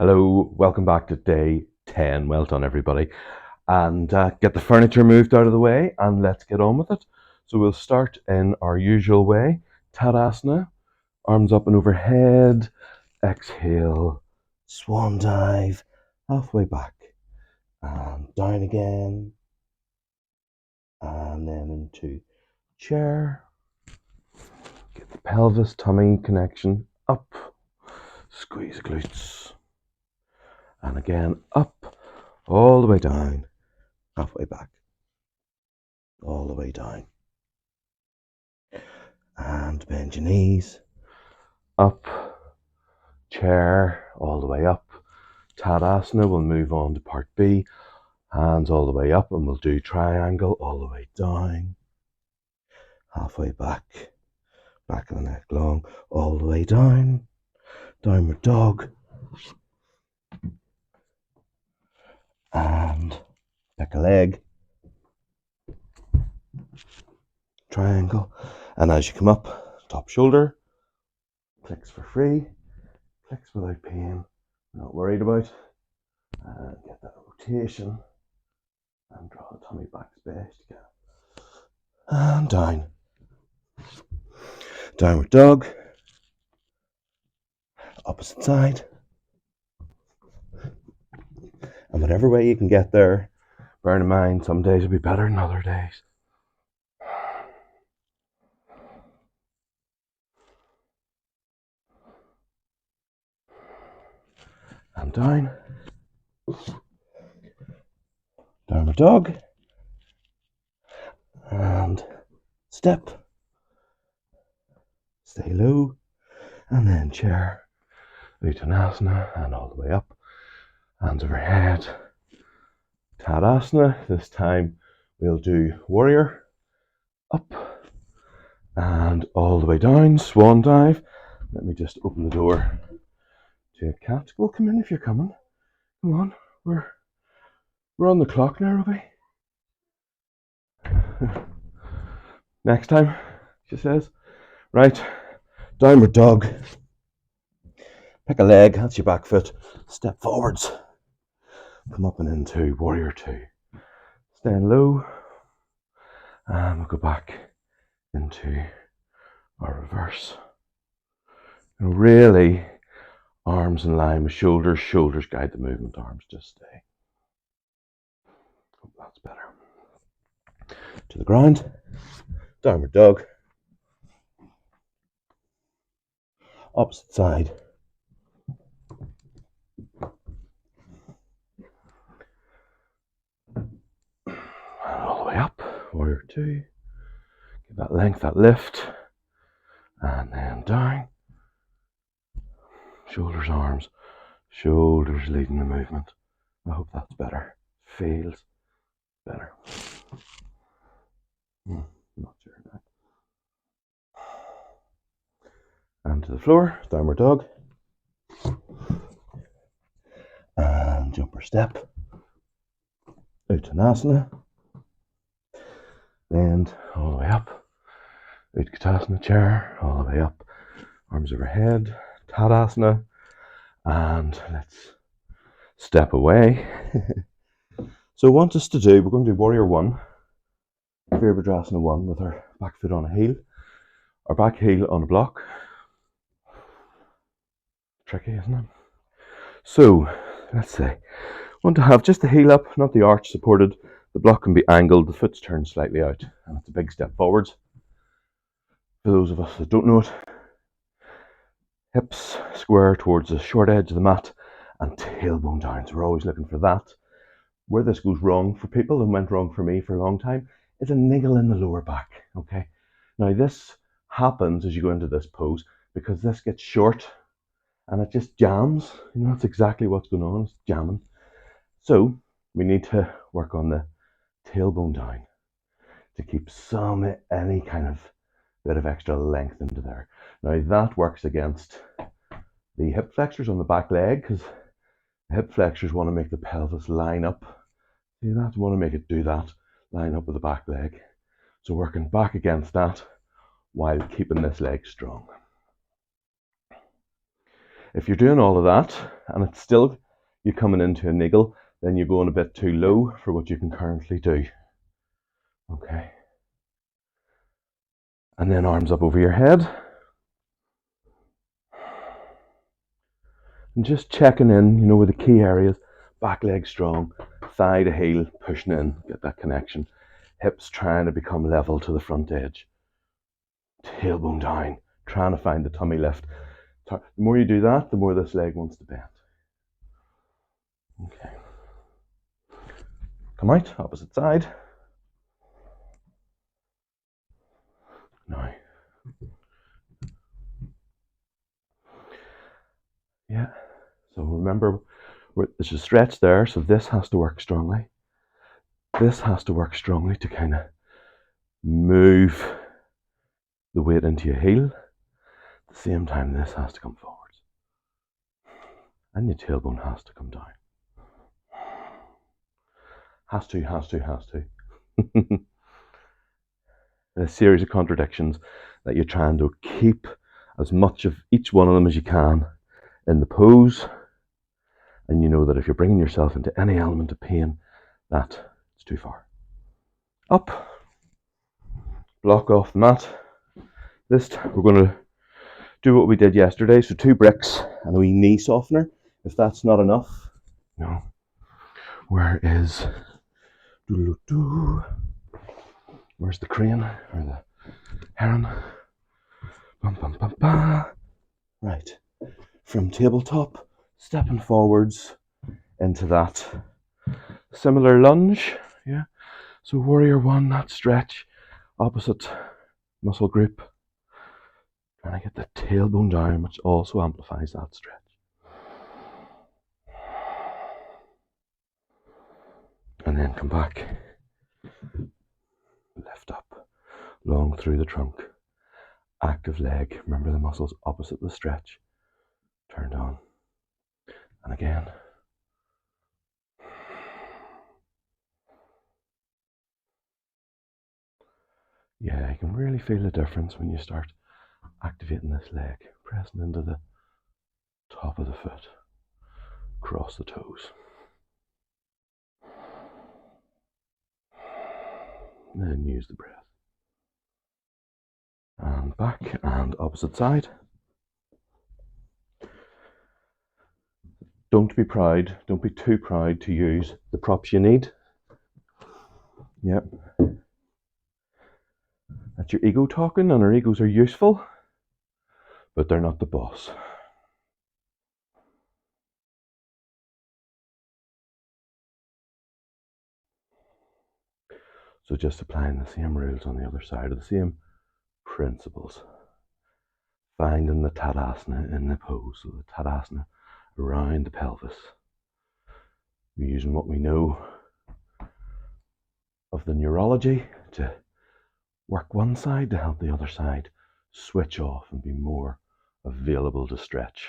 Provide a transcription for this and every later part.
Hello, welcome back to day 10. Well done, everybody. And get the furniture moved out of the way and let's get on with it. So we'll start in our usual way. Tadasana, arms up and overhead. Exhale, swan dive, halfway back. And down again. And then into chair. Get the pelvis, tummy connection up. Squeeze the glutes. And again, up, all the way down, halfway back, all the way down. And bend your knees, up, chair, all the way up. Tadasana, we'll move on to part B. Hands all the way up, and we'll do triangle all the way down, halfway back, back of the neck long, all the way down. Downward dog. And pick a leg. Triangle. And as you come up, top shoulder. Clicks for free. Clicks without pain. Not worried about. And get that rotation. And draw the tummy back as best you can. And down. Downward dog. Opposite side. And whatever way you can get there, bear in mind some days will be better than other days. And down. Downward dog. And step. Stay low. And then chair. Uttanasana and all the way up. Hands overhead. Tadasana. This time we'll do warrior. Up. And all the way down. Swan dive. Let me just open the door to a cat. Well, come in if you're coming. Come on. We're on the clock now, Ruby. Next time, she says. Right. Downward dog. Pick a leg, that's your back foot. Step forwards. Come up and into warrior two. Stand low. And we'll go back into our reverse. And really, arms in line with shoulders. Shoulders guide the movement. Arms just stay. Hope that's better. To the ground. Downward dog. Opposite side. All the way up, warrior two. Get that length, that lift. And then down. Shoulders, arms. Shoulders leading the movement. I hope that's better. Feels better. Not sure now. And to the floor, downward dog. And jumper step. Uttanasana. Bend all the way up. Utkatasana chair, all the way up. Arms overhead. Tadasana. And let's step away. So want us to do, we're going to do warrior one. Virabhadrasana 1 with our back foot on a heel. Our back heel on a block. Tricky, isn't it? So, let's say, want to have just the heel up, not the arch supported. The block can be angled, the foot's turned slightly out, and it's a big step forwards. For those of us that don't know it, hips square towards the short edge of the mat and tailbone down. So we're always looking for that. Where this goes wrong for people and went wrong for me for a long time is a niggle in the lower back, okay? Now this happens as you go into this pose because this gets short and it just jams. You know, that's exactly what's going on, it's jamming. So we need to work on the tailbone down to keep any kind of bit of extra length into there. Now that works against the hip flexors on the back leg because the hip flexors want to make the pelvis line up. See that? Want to make it do that, line up with the back leg. So working back against that while keeping this leg strong. If you're doing all of that, and it's still you coming into a niggle, then you're going a bit too low for what you can currently do. Okay. And then arms up over your head. And just checking in, you know, with the key areas. Back leg strong, thigh to heel, pushing in, get that connection. Hips trying to become level to the front edge. Tailbone down, trying to find the tummy lift. The more you do that, the more this leg wants to bend. Okay. Come out, opposite side. Now. Yeah. So remember, there's a stretch there, so this has to work strongly. This has to work strongly to kind of move the weight into your heel. At the same time, this has to come forwards. And your tailbone has to come down. Has to. A series of contradictions that you're trying to keep as much of each one of them as you can in the pose. And you know that if you're bringing yourself into any element of pain, that it's too far. Up. Block off the mat. This we're going to do what we did yesterday. So 2 bricks and a wee knee softener. If that's not enough, no. Where is where's the crane or the heron? Bum, bum, bum, bum. Right. From tabletop, stepping forwards into that similar lunge. Yeah. So warrior 1, that stretch, opposite muscle group. Trying to get the tailbone down, which also amplifies that stretch. And then come back. Lift up, long through the trunk. Active leg. Remember the muscles opposite the stretch. Turned on. And again. Yeah, you can really feel the difference when you start activating this leg. Pressing into the top of the foot. Cross the toes. And then use the breath. And back and opposite side. Don't be proud. Don't be too proud to use the props you need. Yep. That's your ego talking, and our egos are useful, but they're not the boss. So just applying the same rules on the other side of the same principles. Finding the Tadasana in the pose, so the Tadasana around the pelvis. We're using what we know of the neurology to work one side to help the other side switch off and be more available to stretch.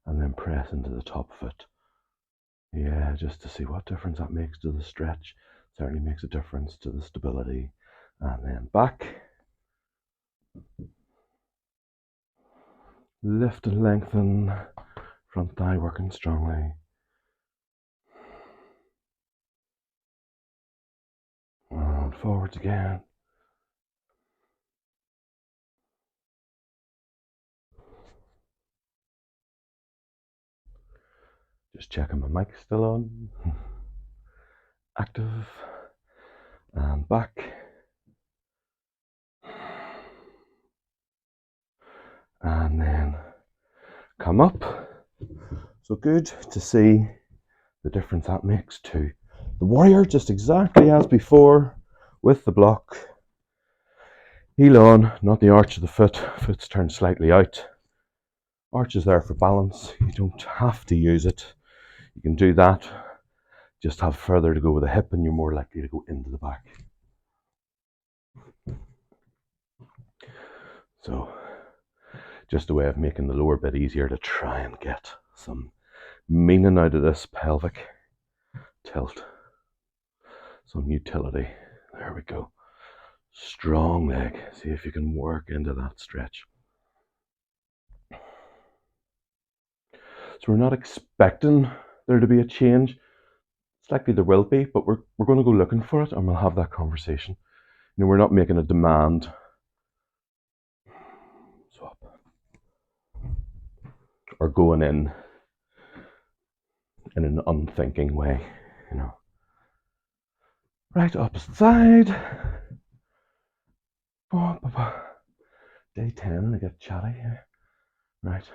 And then press into the top foot. Yeah, just to see what difference that makes to the stretch. Certainly makes a difference to the stability. And then back. Lift and lengthen. Front thigh working strongly. And forwards again. Just checking my mic's still on. Active. And back. And then come up. So good to see the difference that makes to the warrior, just exactly as before with the block. Heel on, not the arch of the foot. Foot's turned slightly out. Arch is there for balance. You don't have to use it. You can do that. Just have further to go with the hip and you're more likely to go into the back. So just a way of making the lower bit easier to try and get some meaning out of this pelvic tilt. Some utility. There we go. Strong leg. See if you can work into that stretch. So we're not expecting there to be a change. It's likely there will be, but we're going to go looking for it and we'll have that conversation. You know, we're not making a demand. Swap. Or going in an unthinking way, you know. Right, opposite side. Day 10, I get chatty here. Right,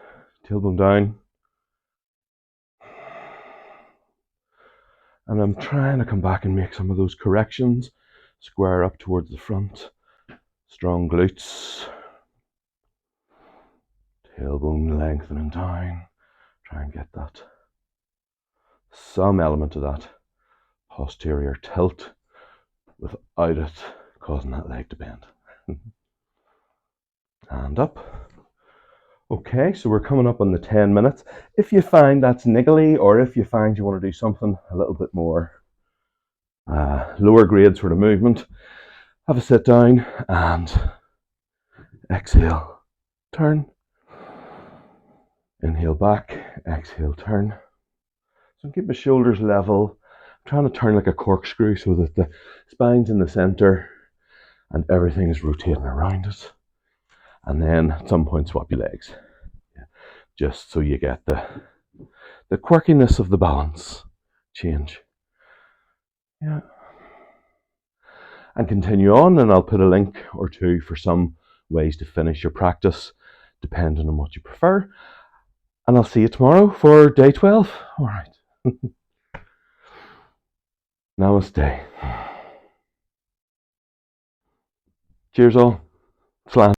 tailbone down. And I'm trying to come back and make some of those corrections. Square up towards the front. Strong glutes. Tailbone lengthening down. Try and get that. Some element of that posterior tilt without it causing that leg to bend. And up. Okay, so we're coming up on the 10 minutes. If you find that's niggly, or if you find you want to do something a little bit more lower grade sort of movement, have a sit down and exhale, turn. Inhale back, exhale, turn. So keep the shoulders level. I'm trying to turn like a corkscrew so that the spine's in the center and everything is rotating around it. And then at some point swap your legs. Just so you get the quirkiness of the balance change. Yeah. And continue on, and I'll put a link or two for some ways to finish your practice, depending on what you prefer. And I'll see you tomorrow for day 12. All right. Namaste. Cheers all. Slan.